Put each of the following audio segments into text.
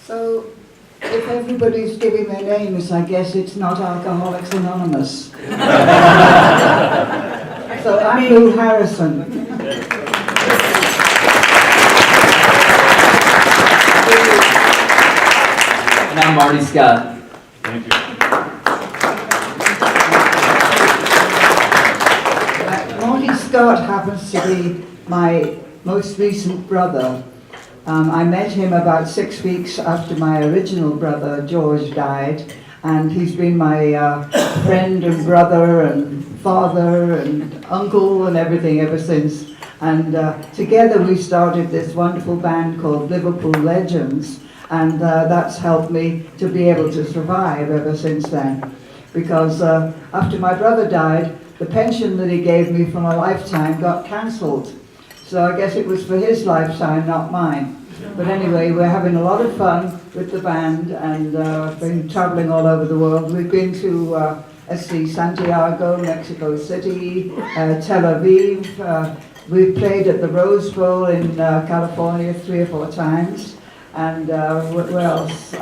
So, if everybody's giving their names, I guess it's not Alcoholics Anonymous. So, I'm Louise Harrison. And I'm Marty Scott. Thank you. Marty Scott happens to be my most recent brother. I met him about 6 weeks after my original brother, George, died, and he's been my friend and brother and father and uncle and everything ever since. And together we started this wonderful band called Liverpool Legends, and that's helped me to be able to survive ever since then. Because after my brother died, the pension that he gave me for my lifetime got cancelled. So I guess it was for his lifetime, not mine. But anyway, we're having a lot of fun with the band, and been traveling all over the world. We've been to Santiago, Mexico City, Tel Aviv. We've played at the Rose Bowl in California 3 or 4 times. And where else?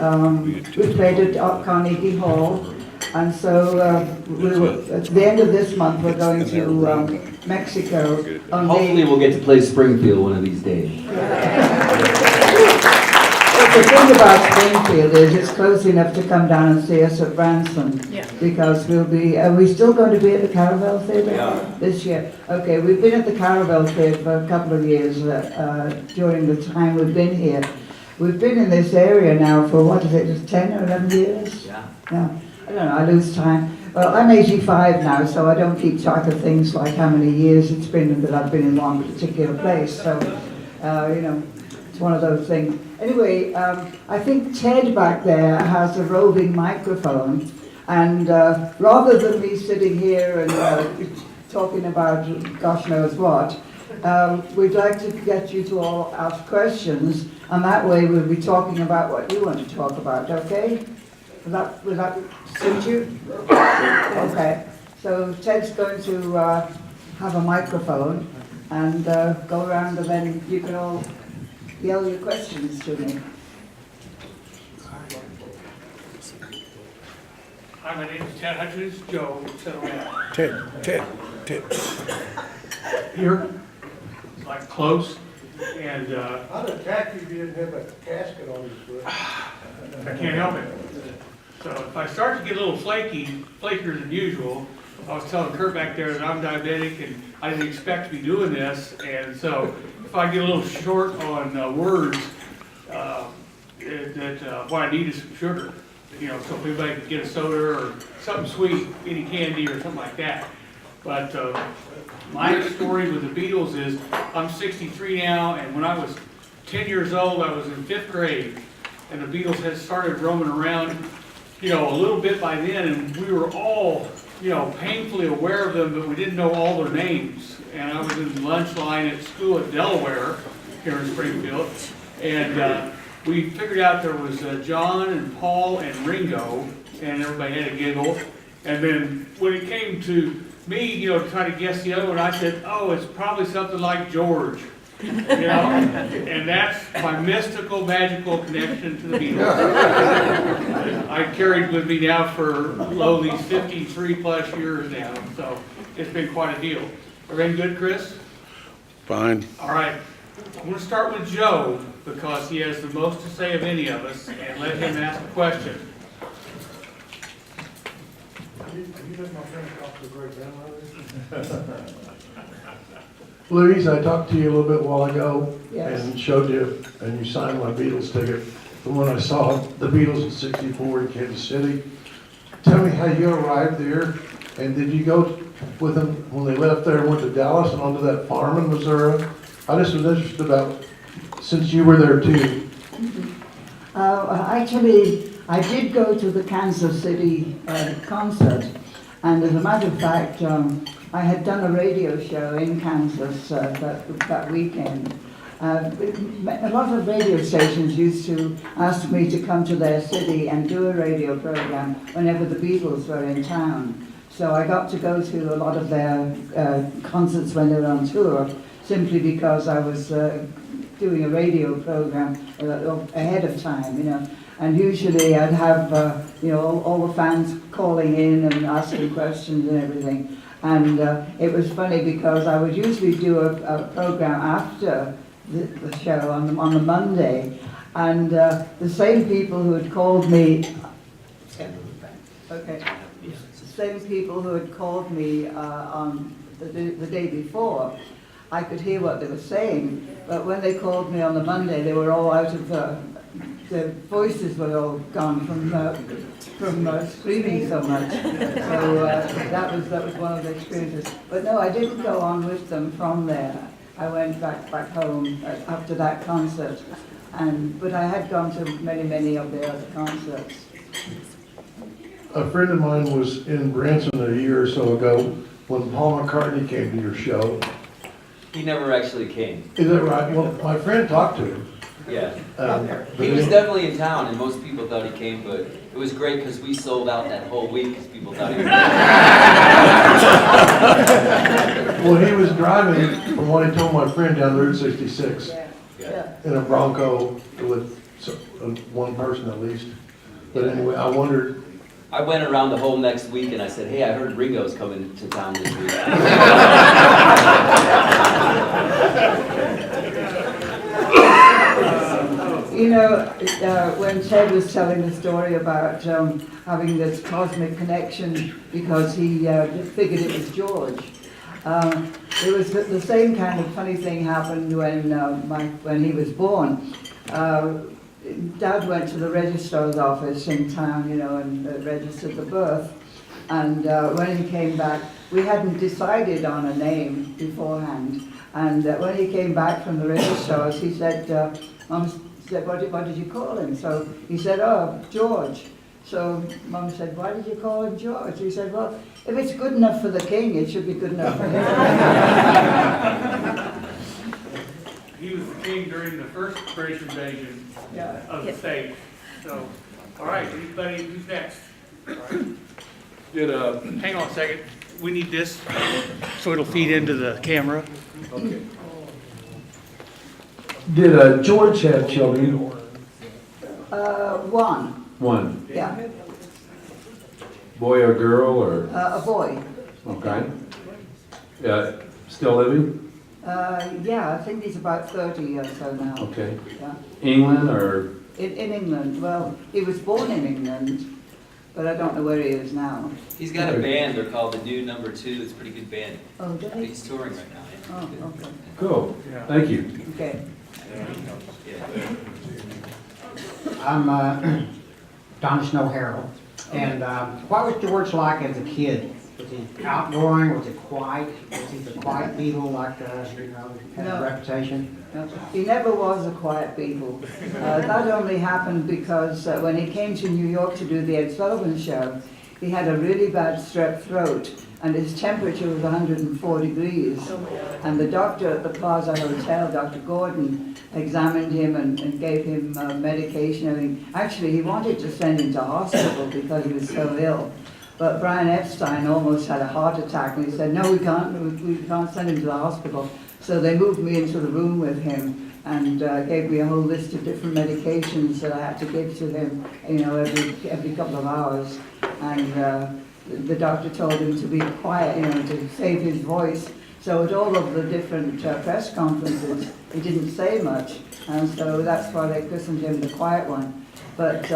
We played at Carnegie Hall. And so at the end of this month, we're going to Mexico. Hopefully we'll get to play Springfield one of these days. The thing about Springfield is it's close enough to come down and see us at Branson. Yeah. Because we'll be, are we still going to be at the Caravel Theatre this year? Okay, we've been at the Caravel Theatre for a couple of years during the time we've been here. We've been in this area now for, what is it, just 10 or 11 years? Yeah. Yeah. I don't know, I lose time. Well, I'm 85 now, so I don't keep track of things like how many years it's been that I've been in one particular place. So, you know, it's one of those things. Anyway, I think Ted back there has a roving microphone, and rather than me sitting here and talking about gosh knows what, we'd like to get you to all ask questions, and that way we'll be talking about what you want to talk about, okay? Will that suit you? Okay. So Ted's going to have a microphone and go around, and then you can all yell your questions to me. Hi, my name is Ted Hutchins. Joe, sit around. Ted. Here, like close, and I'd attack you if you didn't have a casket on your foot. I can't help it. So if I start to get a little flakier than usual, I was telling Kurt back there that I'm diabetic and I didn't expect to be doing this, and so if I get a little short on words, what I need is some sugar. You know, so if anybody could get a soda or something sweet, any candy or something like that. But my story with the Beatles is I'm 63 now, and when I was 10 years old, I was in 5th grade, and the Beatles had started roaming around, you know, a little bit by then, and we were all, you know, painfully aware of them, but we didn't know all their names. And I was in the lunch line at school at Delaware, here in Springfield, and we figured out there was John and Paul and Ringo, and everybody had a giggle. And then when it came to me, you know, to try to guess the other one, I said, oh, it's probably something like George. You know, and that's my mystical, magical connection to the Beatles. I carried with me now for lowly 53 plus years now, so it's been quite a deal. Everything good, Chris? Fine. All right. I'm going to start with Joe because he has the most to say of any of us, and let him ask a question. You let my friend talk to great grandmother? Louise, I talked to you a little bit while ago. Yes. And showed you, and you signed my Beatles ticket from when I saw the Beatles in '64 in Kansas City. Tell me how you arrived there, and did you go with them when they left there and went to Dallas and onto that farm in Missouri? I just was interested about, since you were there too. Actually, I did go to the Kansas City concert, and as a matter of fact, I had done a radio show in Kansas that weekend. A lot of radio stations used to ask me to come to their city and do a radio program whenever the Beatles were in town. So I got to go to a lot of their concerts when they were on tour, simply because I was doing a radio program ahead of time, you know. And usually I'd have, you know, all the fans calling in and asking questions and everything. And it was funny because I would usually do a program after the show on the Monday, and the same people who had called me, okay, the same people who had called me on the day before, I could hear what they were saying, but when they called me on the Monday, they were all out of the voices were all gone from screaming so much. So that was one of the experiences. But no, I didn't go on with them from there. I went back home after that concert, but I had gone to many of the other concerts. A friend of mine was in Branson a year or so ago when Paul McCartney came to your show. He never actually came. Is that right? Well, my friend talked to him. Yeah. But He was definitely in town, and most people thought he came, but it was great because we sold out that whole week because people thought he was there. Well, he was driving, from what he told my friend, down Route 66 Yeah. in a Bronco with one person at least. But anyway, I wondered, I went around the whole next week and I said, hey, I heard Ringo's coming to town this week. You know, when Ted was telling the story about having this cosmic connection because he figured it was George, it was the same kind of funny thing happened when he was born. Dad went to the registrar's office in town, you know, and registered the birth. And when he came back, we hadn't decided on a name beforehand. And when he came back from the registrar's, he said, Mum said, what did you call him? So he said, oh, George. So Mum said, why did you call him George? He said, well, if it's good enough for the king, it should be good enough for him. He was the king during the first British invasion of the States. So, all right, anybody, who's next? All right. Hang on a second. We need this so it'll feed into the camera. Okay. Did George have children? One, One. yeah, Boy or girl or? a boy. Okay. Still living? Yeah, I think he's about 30 or so now. Okay. Yeah. England or? In England. Well, he was born in England, but I don't know where he is now. He's got a band, they're called the New Number 2. It's a pretty good band. Oh, did he? He's touring right now. Yeah. Oh, okay. Cool. Thank you. Okay. Yeah. I'm Don Snow Harrell. And what was George like as a kid? Was he outgoing? Was he quiet? Was he the quiet Beatle like, had No. a reputation? No, he never was a quiet Beatle. That only happened because when he came to New York to do the Ed Sullivan Show, he had a really bad strep throat and his temperature was 104 degrees. And the doctor at the Plaza Hotel, Dr. Gordon, examined him and gave him medication. I mean, actually, he wanted to send him to hospital because he was so ill. But Brian Epstein almost had a heart attack and he said, no, we can't send him to the hospital. So they moved me into the room with him and gave me a whole list of different medications that I had to give to him, you know, every couple of hours. And the doctor told him to be quiet, you know, to save his voice. So at all of the different press conferences, he didn't say much. And so that's why they christened him the quiet one. But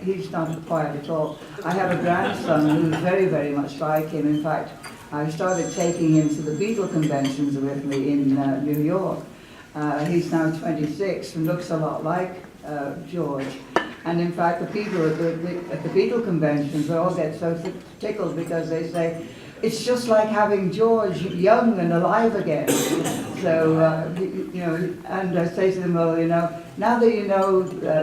he's not quiet at all. I have a grandson who's very, very much like him. In fact, I started taking him to the Beatle conventions with me in New York. He's now 26 and looks a lot like George. And in fact, the people at the Beatle conventions, they all get so tickled because they say, it's just like having George young and alive again. So, you know, and I say to them, well, you know, now that you know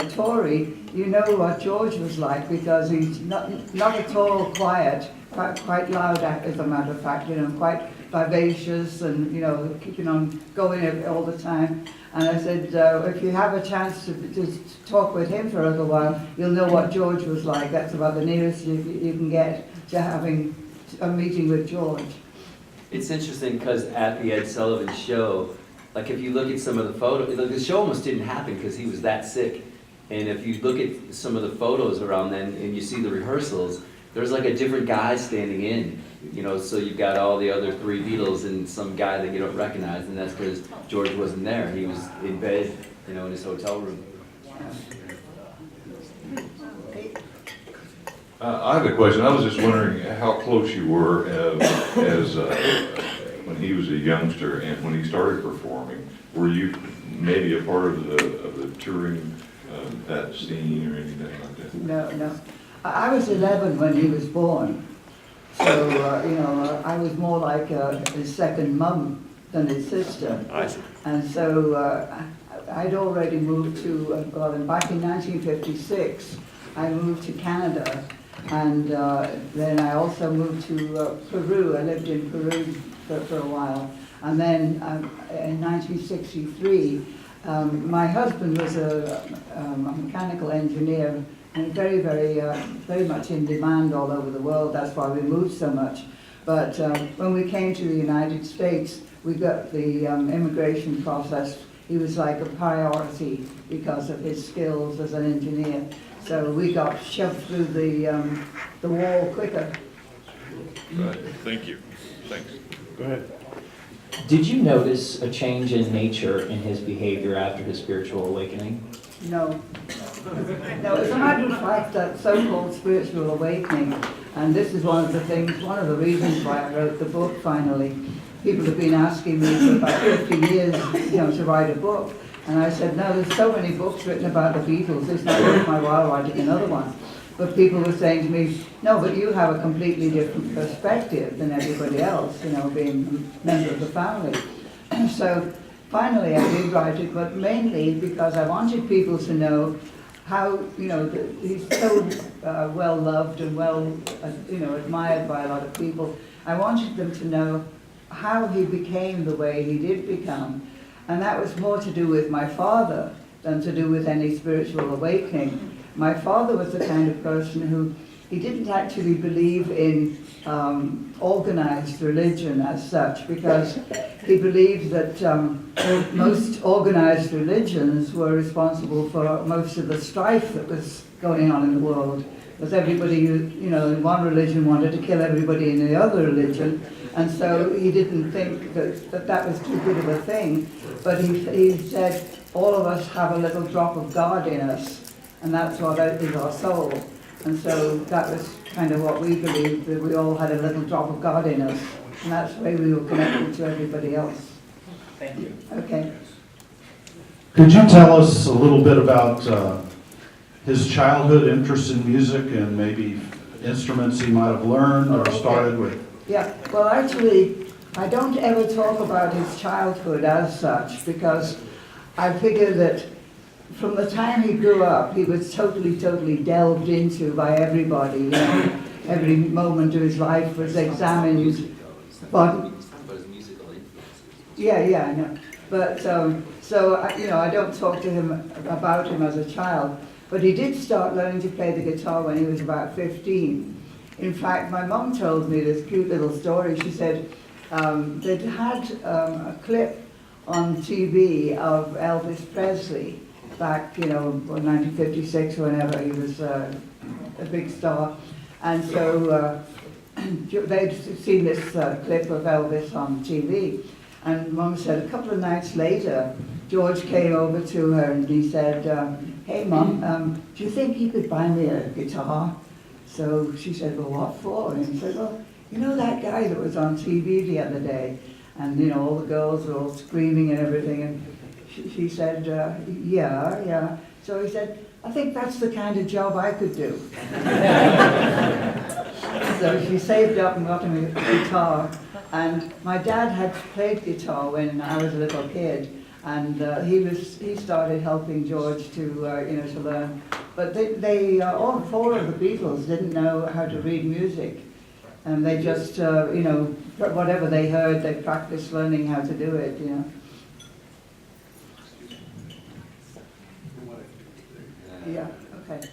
Tori, you know what George was like because he's not at all quiet, quite loud as a matter of fact, you know, quite vivacious and, you know, keeping on going all the time. And I said, if you have a chance to talk with him for a little while, you'll know what George was like. That's about the nearest you can get to having a meeting with George. It's interesting because at the Ed Sullivan Show, like if you look at some of the photos, the show almost didn't happen because he was that sick. And if you look at some of the photos around then and you see the rehearsals, there's like a different guy standing in, you know, so you've got all the other three Beatles and some guy that you don't recognize, and that's because George wasn't there. He was in bed, you know, in his hotel room. I have a question. I was just wondering how close you were as when he was a youngster and when he started performing. Were you maybe a part of the touring that scene or anything like that? No. I was 11 when he was born, so you know, I was more like his second mum than his sister. I see. And so I'd already moved to, well, back in 1956, I moved to Canada, and then I also moved to Peru. I lived in Peru for a while. And then in 1963, my husband was a mechanical engineer, and very much in demand all over the world. That's why we moved so much. But when we came to the United States, we got the immigration process. He was like a priority because of his skills as an engineer. So we got shoved through the wall quicker. Right. Thank you. Thanks. Go ahead. Did you notice a change in nature in his behavior after his spiritual awakening? No. No, as a matter of fact, that so-called spiritual awakening, and this is one of the reasons why I wrote the book finally. People have been asking me for about 50 years, you know, to write a book. And I said, no, there's so many books written about the Beatles, it's not worth my while writing another one. But people were saying to me, no, but you have a completely different perspective than everybody else, you know, being a member of the family. So finally I did write it, but mainly because I wanted people to know how, you know, he's so well loved and well, you know, admired by a lot of people. I wanted them to know how he became the way he did become. And that was more to do with my father than to do with any spiritual awakening. My father was the kind of person who, he didn't actually believe in organized religion as such, because he believed that most organized religions were responsible for most of the strife that was going on in the world. Because everybody, you know, in one religion wanted to kill everybody in the other religion, and so he didn't think that was too good of a thing. But he said, all of us have a little drop of God in us, and that's what is our soul. And so that was kind of what we believed, that we all had a little drop of God in us, and that's the way we were connected to everybody else. Thank you. Okay. Could you tell us a little bit about his childhood interest in music and maybe instruments he might have learned or started with? Yeah, well actually, I don't ever talk about his childhood as such, because I figure that from the time he grew up, he was totally delved into by everybody, you know. Every moment of his life was examined. But yeah, I know. But you know, I don't talk to him about him as a child. But he did start learning to play the guitar when he was about 15. In fact, my mum told me this cute little story. She said they'd had a clip on TV of Elvis Presley back, you know, 1956, whenever he was a big star. And so they'd seen this clip of Elvis on TV. And Mum said a couple of nights later, George came over to her and he said, hey Mum, do you think you could buy me a guitar? So she said, well, what for? And he said, well, you know that guy that was on TV the other day? And, you know, all the girls were all screaming and everything. And she said, yeah. So he said, I think that's the kind of job I could do. So she saved up and got him a guitar. And my dad had played guitar when I was a little kid. And he started helping George to, you know, to learn. But they all four of the Beatles didn't know how to read music. And they just, you know, whatever they heard, they practiced learning how to do it, you know. Yeah, okay.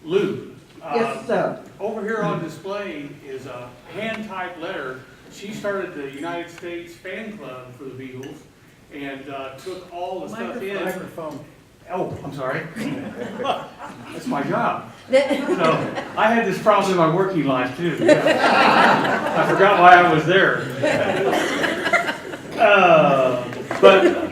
Lou. Yes, sir. Over here on display is a hand-typed letter. She started the United States fan club for the Beatles, and took all the stuff in. Microphone. Oh, I'm sorry. That's my job. So I had this problem in my working life too. I forgot why I was there. But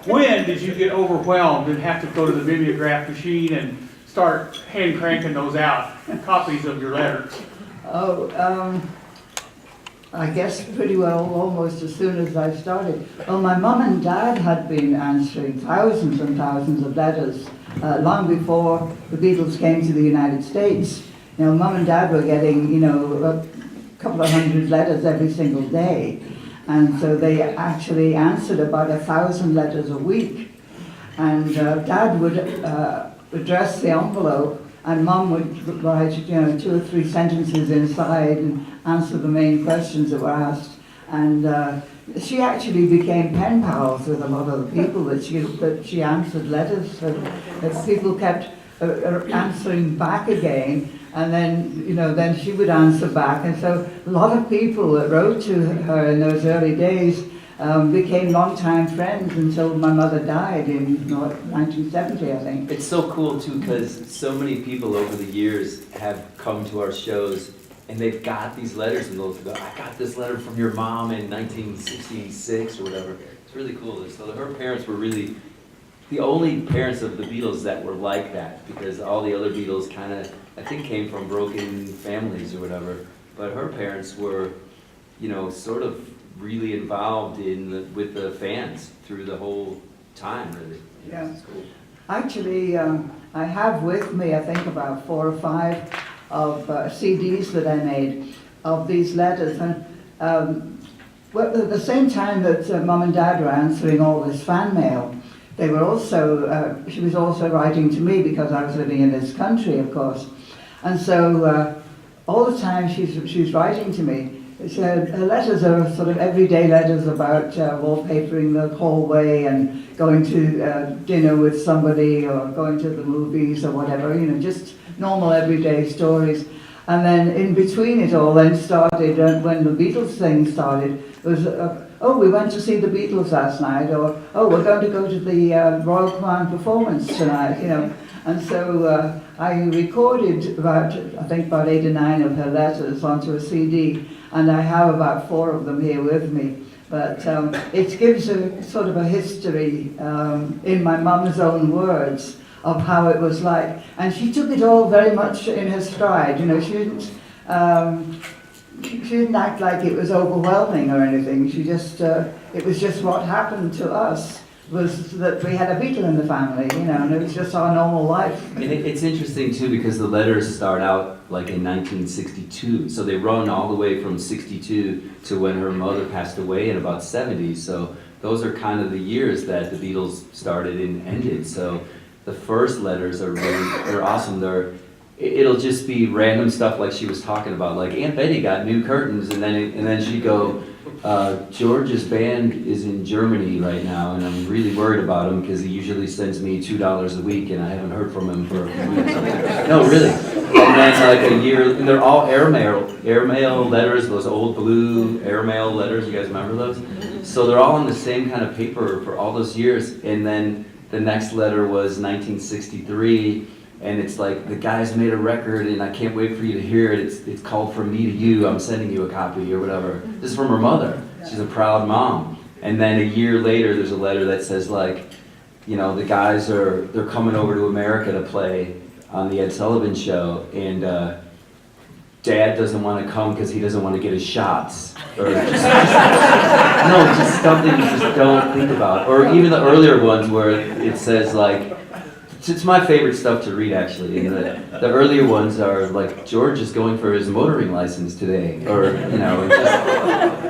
when did you get overwhelmed and have to go to the mimeograph machine and start hand cranking those out, copies of your letters? Oh, I guess pretty well almost as soon as I started. Well, my mum and dad had been answering thousands and thousands of letters long before the Beatles came to the United States. You know, mum and dad were getting, you know, a couple of hundred letters every single day. And so they actually answered about 1,000 letters a week. And dad would address the envelope, and mum would write, you know, 2 or 3 sentences inside and answer the main questions that were asked. And she actually became pen pals with a lot of the people that she answered letters. So that people kept answering back again, and then, you know, then she would answer back. And so a lot of people that wrote to her in those early days became longtime friends until my mother died in 1970, I think. It's so cool too, because so many people over the years have come to our shows and they've got these letters and they'll go, I got this letter from your mom in 1966 or whatever. It's really cool. So her parents were really the only parents of the Beatles that were like that, because all the other Beatles kind of, I think, came from broken families or whatever. But her parents were, you know, sort of really involved with the fans through the whole time, really. Yeah. It's cool. Actually, I have with me, I think, about 4 or 5 of CDs that I made of these letters. And well, at the same time that Mum and Dad were answering all this fan mail, they were also, she was also writing to me because I was living in this country, of course. And so all the time she's writing to me. Her letters are sort of everyday letters about wallpapering the hallway and going to dinner with somebody or going to the movies or whatever, you know, just normal everyday stories. And then in between it all then started, when the Beatles thing started, it was, oh, we went to see the Beatles last night, or, oh, we're going to go to the Royal Command performance tonight, you know. And so I recorded about 8 or 9 of her letters onto a CD, and I have about 4 of them here with me. But it gives a sort of a history in my mum's own words of how it was like. And she took it all very much in her stride, you know, she didn't act like it was overwhelming or anything. She just, it was just what happened to us, was that we had a Beatle in the family, you know, and it was just our normal life. And it's interesting too, because the letters start out like in 1962, so they run all the way from 62 to when her mother passed away in about 70. So those are kind of the years that the Beatles started and ended. So the first letters are really, they're awesome. It'll just be random stuff like she was talking about, like Aunt Betty got new curtains, and then she'd go, George's band is in Germany right now, and I'm really worried about him because he usually sends me $2 a week, and I haven't heard from him for a few weeks. No, really. And then like a year, and they're all airmail letters, those old blue airmail letters. You guys remember those? So they're all on the same kind of paper for all those years. And then the next letter was 1963. And it's like, the guys made a record and I can't wait for you to hear it. It's called From Me to You. I'm sending you a copy or whatever. This is from her mother. She's a proud mom. And then a year later, there's a letter that says like, you know, the guys they're coming over to America to play on the Ed Sullivan Show, and Dad doesn't want to come because he doesn't want to get his shots. Or just stuff that you just don't think about. Or even the earlier ones where it says like, it's my favorite stuff to read, actually. And the earlier ones are like, George is going for his motoring license today, or you know,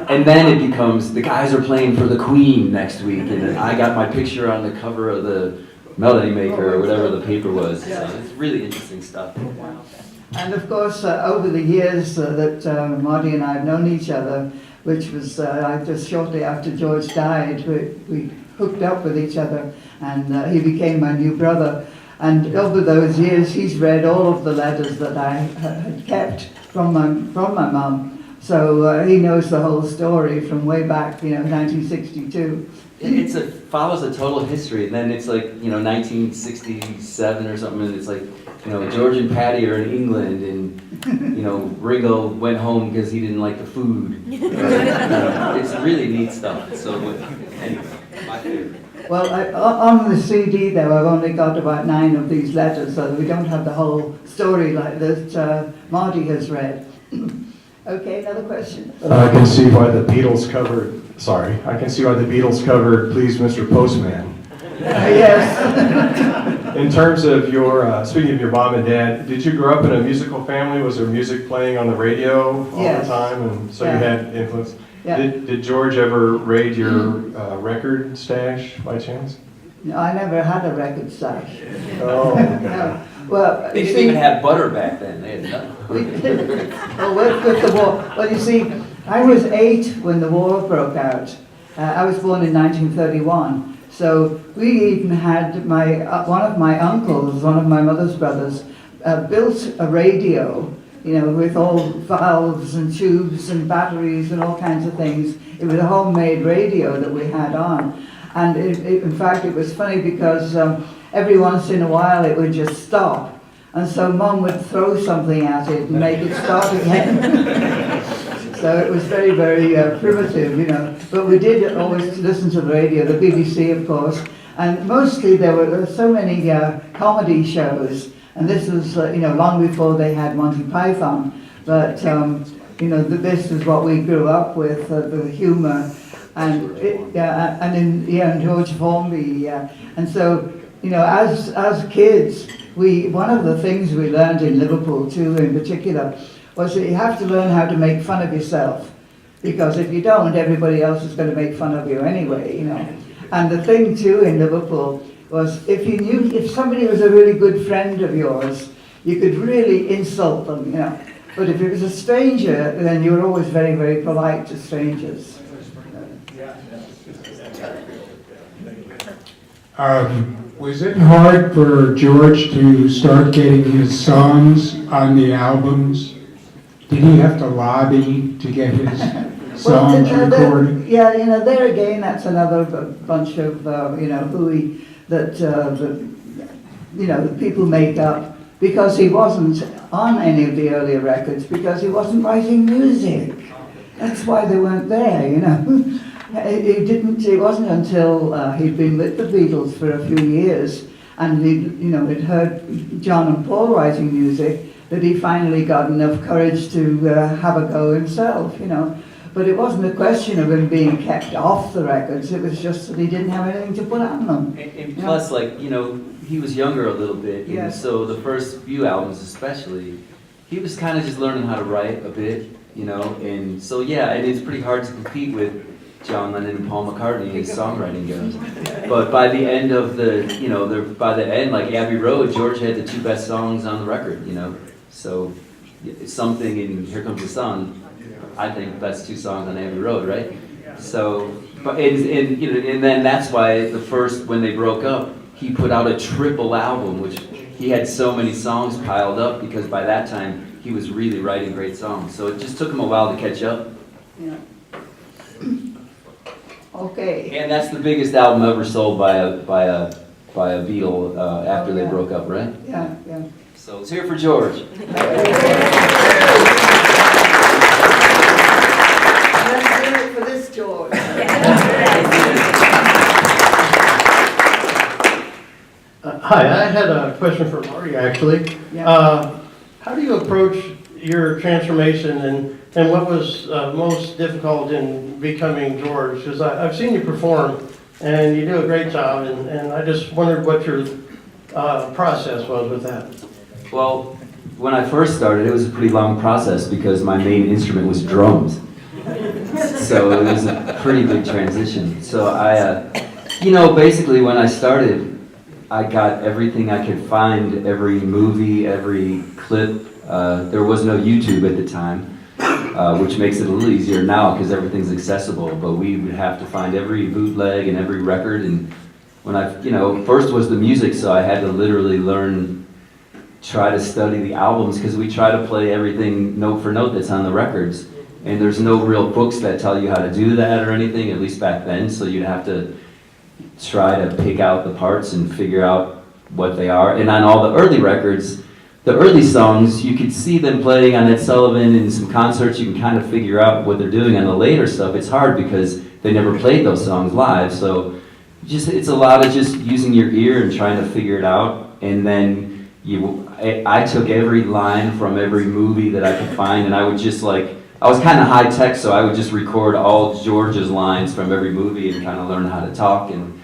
and then it becomes, the guys are playing for the Queen next week, and then I got my picture on the cover of the Melody Maker or whatever the paper was. So it's really interesting stuff. And of course, over the years that Marty and I have known each other, which was just shortly after George died, we hooked up with each other, and he became my new brother. And over those years, he's read all of the letters that I had kept from my mum. So he knows the whole story from way back, you know, 1962 follows a total history, and then it's like, 1967 or something, and it's like, George and Patty are in England, and, Ringo went home because he didn't like the food. It's really neat stuff, so, anyway, my favorite. Well, on the CD though, I've only got about 9 of these letters, so we don't have the whole story like that Marty has read. Okay, another question? I can see why the Beatles covered, I can see why the Beatles covered Please Mr. Postman. Yes. In terms of your, speaking of your mom and dad, did you grow up in a musical family? Was there music playing on the radio all Yes. the time? And so Yeah. you had influence? Yeah. Did George ever raid your record stash by chance? No, I never had a record stash. Oh, No. Well, They you didn't see, even have butter back then, they had nothing. well, with the war. Well, you see, I was 8 when the war broke out. I was born in 1931. So we even had one of my uncles, one of my mother's brothers, built a radio, with all valves and tubes and batteries and all kinds of things. It was a homemade radio that we had on. And in fact, it was funny because every once in a while it would just stop. And so Mum would throw something at it and make it start again. So it was very, very primitive, But we did always listen to the radio, the BBC, of course. And mostly there were so many comedy shows. And this was, long before they had Monty Python. But, this is what we grew up with, the humor. And and George Formby. And so, as kids, one of the things we learned in Liverpool too, in particular, was that you have to learn how to make fun of yourself, because if you don't, everybody else is going to make fun of you anyway, And the thing too in Liverpool was if somebody was a really good friend of yours, you could really insult them, But if it was a stranger, then you were always very, very polite to strangers. Was it hard for George to start getting his songs on the albums? Did he have to lobby to get his songs recorded? Yeah, there again, that's another bunch of, hooey that people make up, because he wasn't on any of the earlier records, because he wasn't writing music. That's why they weren't there, It wasn't until he'd been with the Beatles for a few years and he'd heard John and Paul writing music that he finally got enough courage to have a go himself, But it wasn't a question of him being kept off the records, it was just that he didn't have anything to put on them. And plus, he was younger a little bit, and Yes. so the first few albums especially, he was kind of just learning how to write a bit, and so and it's pretty hard to compete with John Lennon and Paul McCartney as songwriting goes. But by the end of like Abbey Road, George had the 2 best songs on the record, So Something and Here Comes the Sun, I think best 2 songs on Abbey Road, right? So, but and then that's why when they broke up, he put out a triple album, which he had so many songs piled up because by that time he was really writing great songs. So it just took him a while to catch up. Yeah. Okay. And that's the biggest album ever sold by a Beatle after they broke up, right? Yeah. So let's hear it for George. Let's do it for this George. Hi, I had a question for Marty, actually. Yeah. How do you approach your transformation, and what was most difficult in becoming George? Because I've seen you perform, and you do a great job, and I just wondered what your process was with that. Well, when I first started, it was a pretty long process because my main instrument was drums. So it was a pretty big transition. So basically when I started, I got everything I could find, every movie, every clip. There was no YouTube at the time, which makes it a little easier now because everything's accessible, but we would have to find every bootleg and every record. And when first was the music, so I had to literally try to study the albums, because we try to play everything note for note that's on the records. And there's no real books that tell you how to do that or anything, at least back then, so you'd have to try to pick out the parts and figure out what they are. And on all the early records, the early songs, you could see them playing on Ed Sullivan in some concerts. You can kind of figure out what they're doing. On the later stuff, it's hard because they never played those songs live. So it's a lot of just using your ear and trying to figure it out. And then I took every line from every movie that I could find, and I would just I was kind of high tech, so I would just record all George's lines from every movie and kind of learn how to talk. And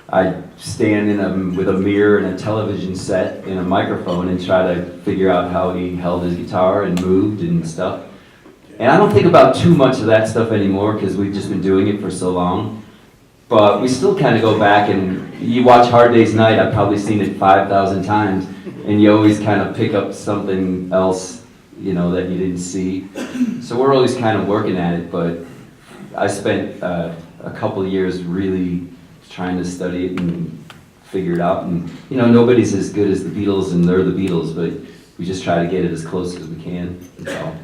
I'd stand with a mirror and a television set and a microphone and try to figure out how he held his guitar and moved and stuff. And I don't think about too much of that stuff anymore because we've just been doing it for so long. But we still kind of go back, and you watch Hard Day's Night, I've probably seen it 5,000 times, and you always kind of pick up something else, you know, that you didn't see. So we're always kind of working at it, but I spent a couple of years really trying to study it and figure it out. And, you know, nobody's as good as the Beatles, and they're the Beatles, but we just try to get it as close as we can, that's all.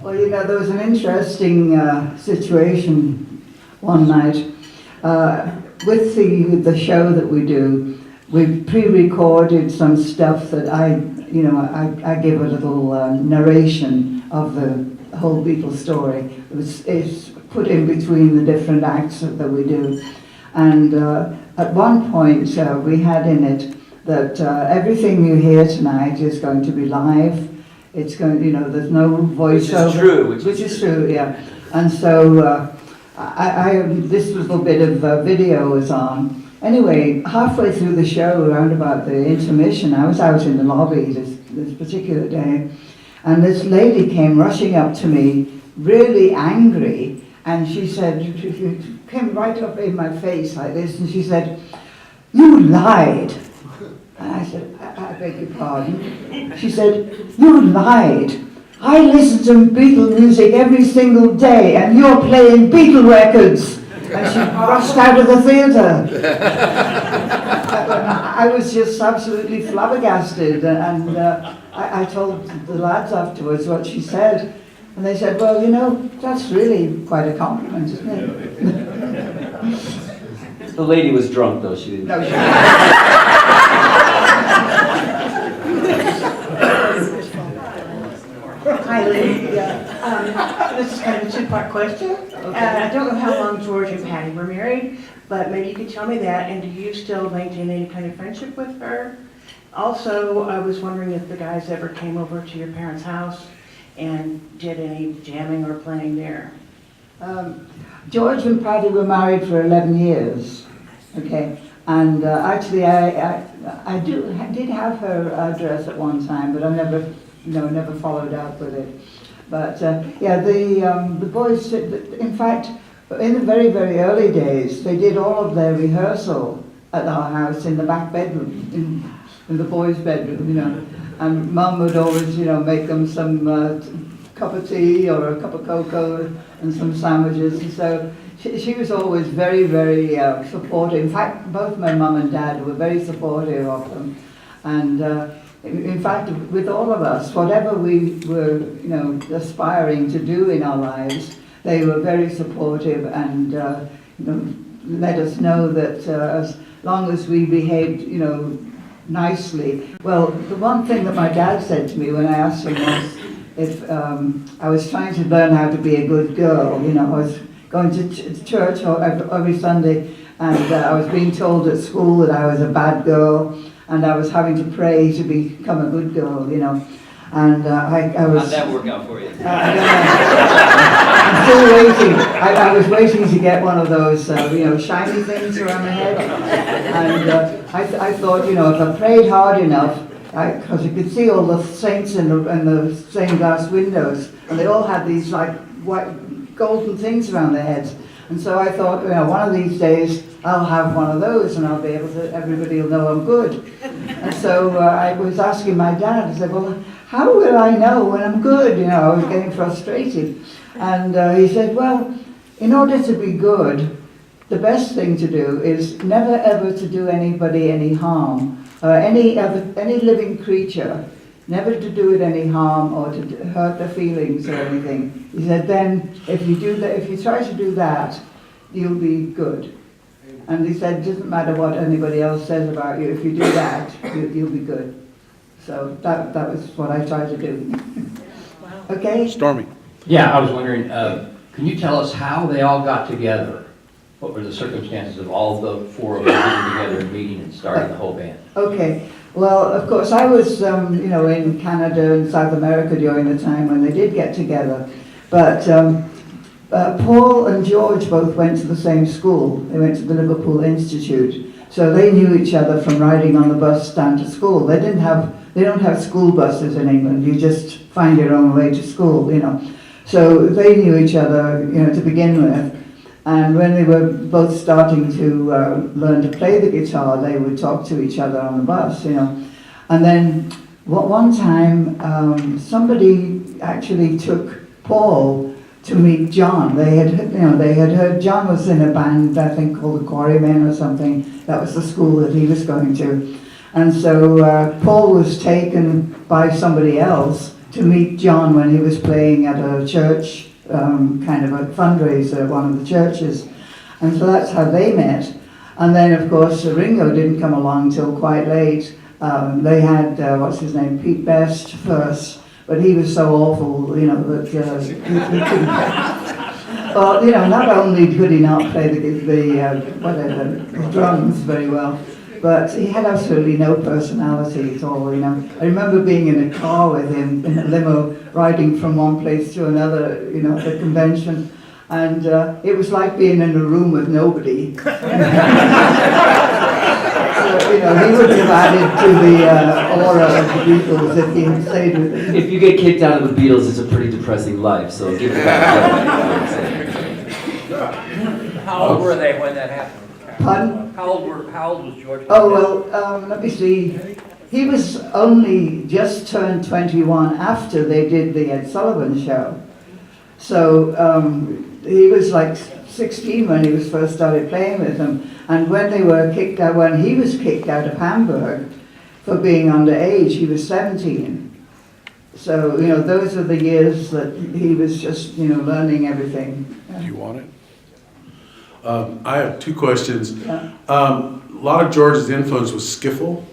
Well, you know, there was an interesting situation one night. With the show that we do, we pre-recorded some stuff that I give a little narration of the whole Beatles story. It's put in between the different acts that we do. And at one point we had in it that everything you hear tonight is going to be live. It's going, you know, there's no voiceover. Which is true, yeah. And so this little bit of video was on. Anyway, halfway through the show, around about the intermission, I was out in the lobby this particular day, and this lady came rushing up to me, really angry, and she said, she came right up in my face like this, and she said, "You lied." And I said, I beg your pardon. She said, "You lied. I listen to Beatle music every single day, and you're playing Beatle records." And she rushed out of the theatre. I was just absolutely flabbergasted, and I told the lads afterwards what she said, and they said, "Well, you know, that's really quite a compliment, isn't it?" The lady was drunk, though. She didn't. No, she didn't. Hi, Lee. This is kind of a two-part question. I don't know how long George and Patty were married, but maybe you could tell me that, and do you still maintain any kind of friendship with her? Also, I was wondering if the guys ever came over to your parents' house and did any jamming or playing there. George and Patty were married for 11 years, okay? And actually, I did have her address at one time, but I never followed up with it. But yeah, the boys, in fact, in the very, very early days, they did all of their rehearsal at our house in the back bedroom, in the boys' bedroom, you know. And Mum would always, you know, make them some cup of tea or a cup of cocoa and some sandwiches. And so she was always very, very supportive. In fact, both my mum and dad were very supportive of them. And in fact, with all of us, whatever we were, you know, aspiring to do in our lives, they were very supportive and, you know, let us know that as long as we behaved, you know, nicely. Well, the one thing that my dad said to me when I asked him was if I was trying to learn how to be a good girl, you know, I was going to church every Sunday, and I was being told at school that I was a bad girl, and I was having to pray to become a good girl, you know. And I was... How'd that work out for you? I'm still waiting. I was waiting to get one of those, you know, shiny things around my head. And I thought, you know, if I prayed hard enough, because you could see all the saints in the stained glass windows, and they all had these, like, white, golden things around their heads. And so I thought, you know, one of these days I'll have one of those and I'll be able to, everybody will know I'm good. And so I was asking my dad, I said, well, how will I know when I'm good? You know, I was getting frustrated. And he said, well, in order to be good, the best thing to do is never ever to do anybody any harm, or any living creature, never to do it any harm or to hurt their feelings or anything. He said, then if you do that, if you try to do that, you'll be good. And he said, it doesn't matter what anybody else says about you, if you do that, you'll be good. So that was what I tried to do. Okay? Stormy. Yeah, I was wondering, can you tell us how they all got together? What were the circumstances of all the four of them getting together and meeting and starting the whole band? Okay. Well, of course, I was, in Canada and South America during the time when they did get together. But Paul and George both went to the same school. They went to the Liverpool Institute. So they knew each other from riding on the bus down to school. They don't have school buses in England. You just find your own way to school, So they knew each other, to begin with. And when they were both starting to learn to play the guitar, they would talk to each other on the bus, And then one time, somebody actually took Paul to meet John. They had heard John was in a band, I think, called the Quarrymen or something. That was the school that he was going to. And so Paul was taken by somebody else to meet John when he was playing at a church, kind of a fundraiser at one of the churches. And so that's how they met. And then, of course, Ringo didn't come along till quite late. They had, Pete Best first, but he was so awful, that he couldn't. Well, not only could he not play the drums very well, but he had absolutely no personality at all, I remember being in a car with him in a limo, riding from one place to another, at the convention, and it was like being in a room with nobody. So, he wouldn't have added to the aura of the Beatles if he had stayed with them. If you get kicked out of the Beatles, it's a pretty depressing life, so give it back. How old were they when that happened? Pardon? How old was George? Oh, well, let me see. He was only just turned 21 after they did the Ed Sullivan show. So he was like 16 when he was first started playing with them. And when they were kicked out, when he was kicked out of Hamburg for being underage, he was 17. So, those are the years that he was just, learning everything. Do you want it? I have two questions. Yeah. A lot of George's influence was skiffle.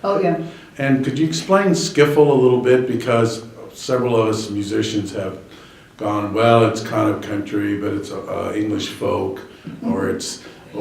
Oh, yeah. And could you explain skiffle a little bit? Because several of us musicians have gone, well, it's kind of country, but it's English folk, or it's a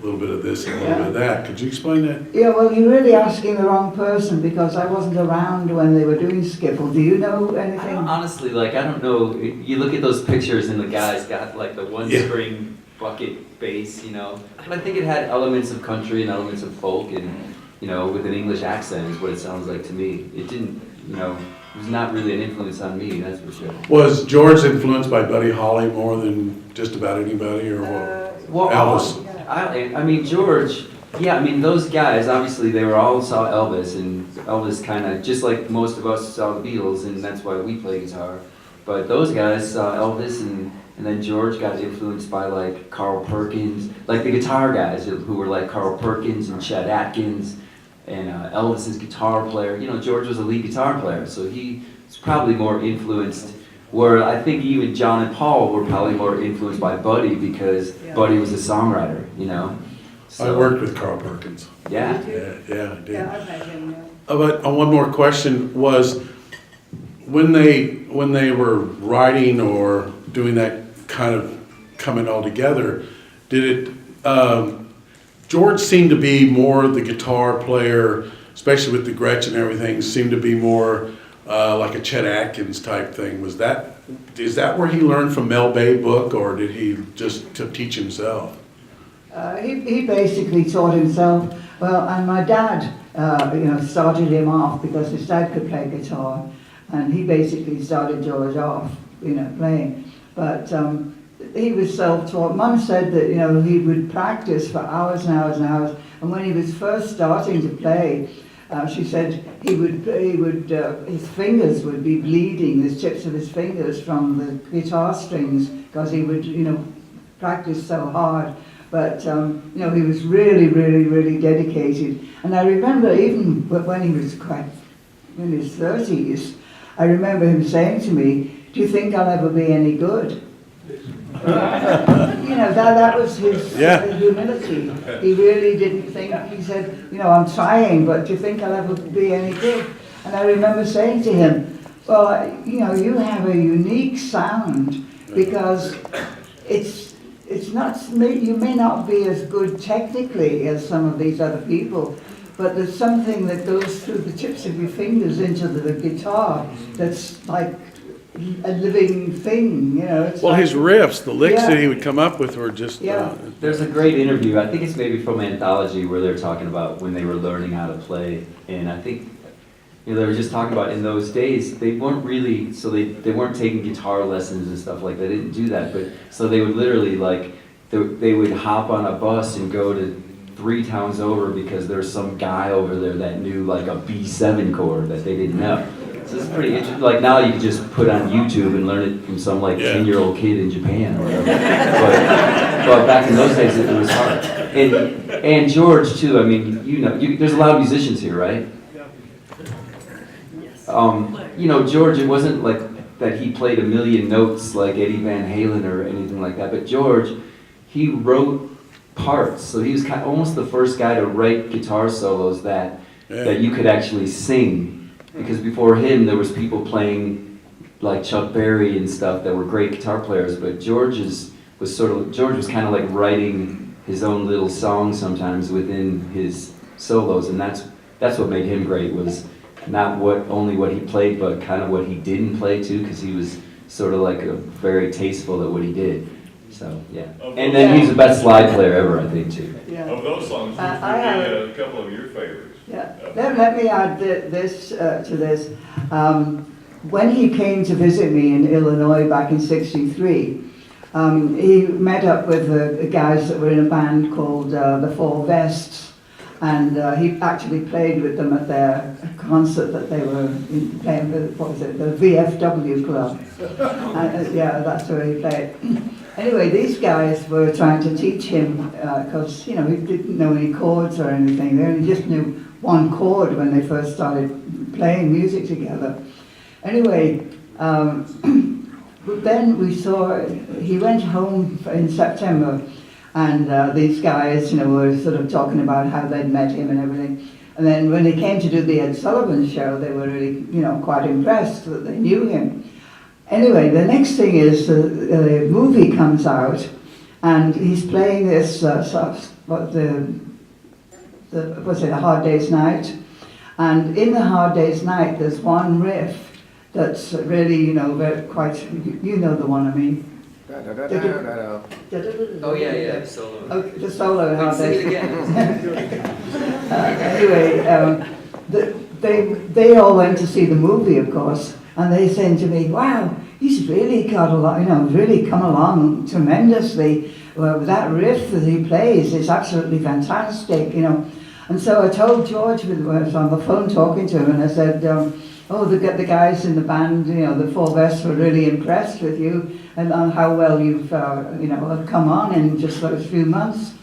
little bit of this and a little bit of that. Could you explain that? Yeah, well, you're really asking the wrong person because I wasn't around when they were doing skiffle. Do you know anything? Honestly, I don't know. You look at those pictures and the guy's got the one string bucket bass, But I think it had elements of country and elements of folk and, with an English accent is what it sounds like to me. It didn't, it was not really an influence on me, that's for sure. Was George influenced by Buddy Holly more than just about anybody, or what? Well, Elvis? I mean, George, those guys, obviously, they were all saw Elvis, and Elvis kind of, just like most of us saw the Beatles, and that's why we play guitar. But those guys saw Elvis, and then George got influenced by, Carl Perkins, the guitar guys who were like Carl Perkins and Chet Atkins, and Elvis's guitar player. George was a lead guitar player, so he was probably more influenced, where I think even John and Paul were probably more influenced by Buddy because Buddy was a songwriter, So, I worked with Carl Perkins. Yeah? Yeah, I did. Yeah, I've met him, But one more question was, when they were writing or doing that kind of coming all together, did it, George seemed to be more the guitar player, especially with the Gretchen and everything, seemed to be more like a Chet Atkins type thing. Is that where he learned from Mel Bay book, or did he just teach himself? He basically taught himself. Well, and my dad, started him off because his dad could play guitar, and he basically started George off, playing. But he was self-taught. Mum said that, he would practice for hours and hours and hours, and when he was first starting to play, she said his fingers would be bleeding, the tips of his fingers from the guitar strings, because he would, practice so hard. But, he was really, really, really dedicated. And I remember even when he was quite in his 30s, I remember him saying to me, "Do you think I'll ever be any good?" You know, that was his Yeah. humility. He really didn't think, he said, you know, I'm trying, but do you think I'll ever be any good? And I remember saying to him, well, you know, you have a unique sound because it's not, you may not be as good technically as some of these other people, but there's something that goes through the tips of your fingers into the guitar that's like a living thing, you know. It's Well, like, his riffs, the licks Yeah. that he would come up with were just, Yeah. There's a great interview, I think it's maybe from Anthology, where they're talking about when they were learning how to play. And I think, you know, they were just talking about in those days, they weren't really, so they weren't taking guitar lessons and stuff like that. They didn't do that, but so they would literally like, they would hop on a bus and go to 3 towns over because there's some guy over there that knew like a B7 chord that they didn't know. So it's pretty interesting. Like now you can just put on YouTube and learn it from some like 10-year-old kid in Japan or whatever. But back in those days it was hard. And George too, I mean, you know, there's a lot of musicians here, right? You know, George, it wasn't like that he played a million notes like Eddie Van Halen or anything like that, but George, he wrote parts, so he was kind of almost the first guy to write guitar solos that you could actually sing, because before him there was people playing like Chuck Berry and stuff that were great guitar players, but George was kind of like writing his own little songs sometimes within his solos, and that's what made him great, was not only what he played, but kind of what he didn't play too, because he was sort of like very tasteful at what he did. So yeah, and then he's the best slide player ever, I think too. Yeah. Of those songs, which would be a couple of your favorites? Yeah. Let me add this to this. When he came to visit me in Illinois back in '63, he met up with the guys that were in a band called the Four Vests. And he actually played with them at their concert that they were playing with, what was it, the VFW club. Yeah, that's where he played. Anyway, these guys were trying to teach him, because, you know, he didn't know any chords or anything. They only just knew one chord when they first started playing music together. Anyway, then we saw, he went home in September, and these guys, you know, were sort of talking about how they'd met him and everything. And then when they came to do the Ed Sullivan show, they were really, you know, quite impressed that they knew him. Anyway, the next thing is the movie comes out, and he's playing this, was it A Hard Day's Night? And in The Hard Day's Night, there's one riff that's really, you know, quite, you know the one I mean. Oh yeah, the solo. Okay, the solo. How Sing it they, again. Anyway, they all went to see the movie, of course, and they said to me, "Wow, he's really got a lot, you know, really come along tremendously. Well, that riff that he plays is absolutely fantastic, you know." And so I told George, when I was on the phone talking to him, and I said, "Oh, the guys in the band, you know, the Four Vests were really impressed with you and on how well you've, you know, have come on in just those few months."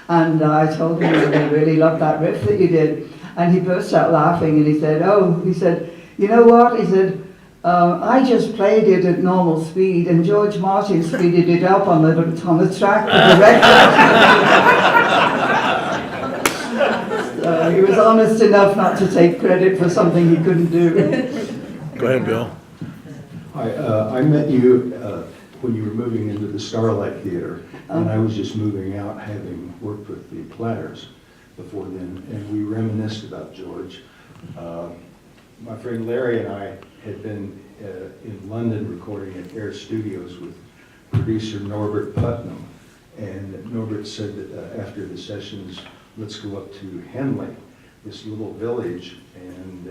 And I told him that they really loved that riff that you did. And he burst out laughing and he said, "You know what?" He said, "I just played it at normal speed and George Martin speeded it up on the track with the record." He was honest enough not to take credit for something he couldn't do. Go ahead, Bill. I met you when you were moving into the Starlight Theater, and I was just moving out, having worked with the Platters before then, and we reminisced about George. My friend Larry and I had been in London recording at Air Studios with producer Norbert Putnam, and Norbert said that after the sessions, let's go up to Henley, this little village, and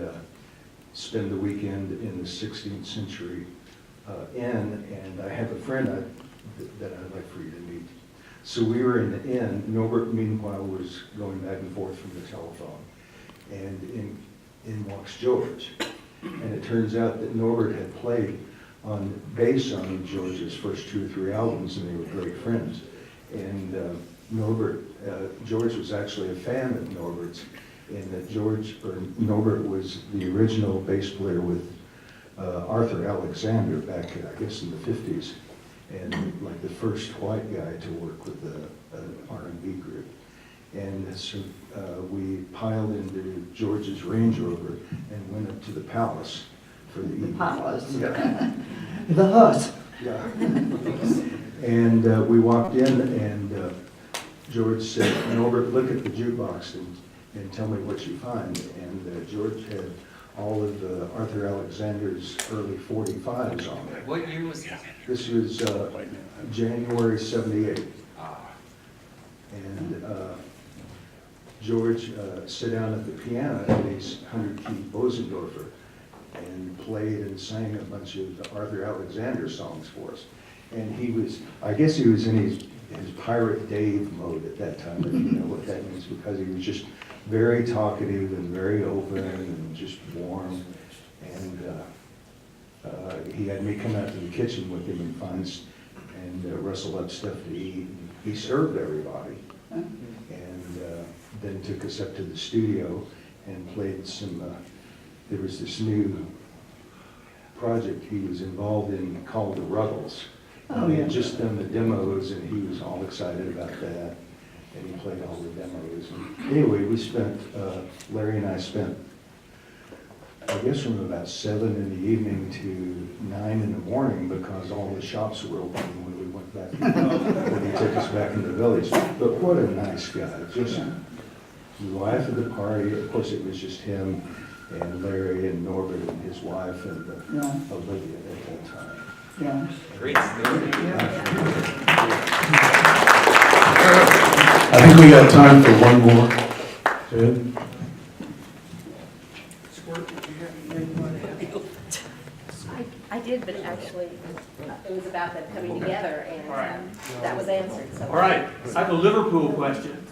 spend the weekend in the 16th century inn, and I have a friend that I'd like for you to meet. So we were in the inn. Norbert, meanwhile, was going back and forth from the telephone, and in walks George. And it turns out that Norbert had played on bass on George's first 2 or 3 albums, and they were great friends. And George was actually a fan of Norbert's, in that Norbert was the original bass player with Arthur Alexander back, I guess, in the 50s. and like the first white guy to work with an R&B group. And so we piled into George's Range Rover and went up to the Palace for the evening. Palace. Yeah. The hut. Yeah. And we walked in, and George said, "Norbert, look at the jukebox and tell me what you find." And George had all of Arthur Alexander's early 45s on there. What year was this? This was January '78. And George sat down at the piano at his 100-key Bosendorfer and played and sang a bunch of Arthur Alexander songs for us. And he was, I guess he was in his Pirate Dave mode at that time, if you know what that means, because he was just very talkative and very open and just warm. And he had me come out to the kitchen with him and find and rustle up stuff to eat. And he served everybody. And then took us up to the studio and played some, there was this new project he was involved in called The Ruggles. Oh, He yeah. had just done the demos, and he was all excited about that, and he played all the demos. And anyway, we spent, Larry and I spent, I guess from about 7 in the evening to 9 in the morning, because all the shops were open when we went back, when he took us back in the village. But what a nice guy, just the life of the party. Of course, it was just him and Larry and Norbert and his wife and Olivia at that time. Yeah. Great story. I think we got time for one more. Ed? I did, but actually, it was about them coming together, and All right. that was answered, so. All right, I have a Liverpool question.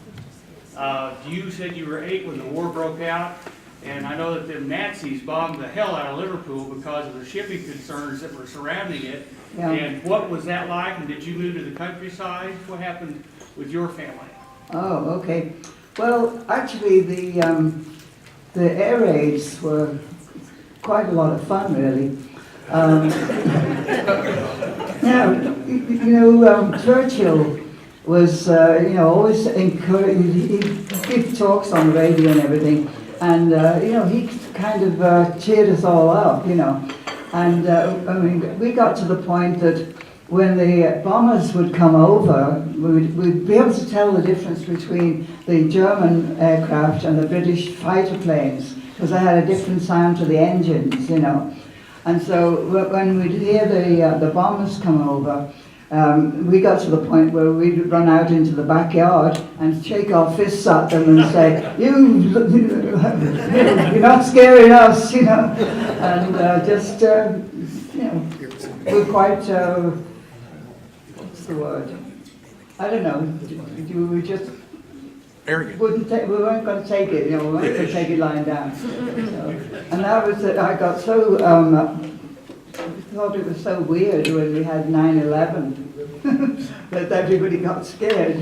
You said you were 8 when the war broke out, and I know that the Nazis bombed the hell out of Liverpool because of the shipping concerns that were surrounding it. Yeah. And what was that like, and did you move to the countryside? What happened with your family? Oh, okay. Well, actually, the air raids were quite a lot of fun, really. Churchill was, always encouraged. He'd give talks on the radio and everything, and he kind of cheered us all up, And we got to the point that when the bombers would come over, we'd be able to tell the difference between the German aircraft and the British fighter planes, because they had a different sound to the engines, And so when we'd hear the bombers come over, we got to the point where we'd run out into the backyard and shake our fists at them and say, you're not scaring us, And we're quite, what's the word? I don't know, we just Arrogant. we weren't going to take it, we weren't going to take it lying down. So, and that was it. I got so, thought it was so weird when we had 9/11 that everybody got scared,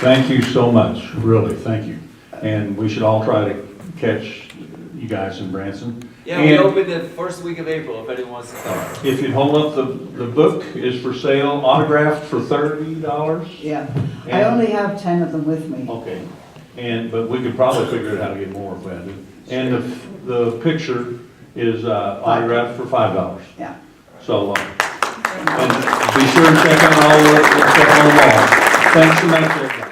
Thank you so much, really, thank you. And we should all try to catch you guys in Branson. Yeah, we open the first week of April if anyone wants to come. If you'd hold up, the book is for sale, autographed for $30. Yeah, I only have 10 of them with me. Okay, but we could probably figure out how to get more if we had to. And the picture is autographed for $5. Yeah. So, and be sure to check on all the wall. Thanks so much, everybody.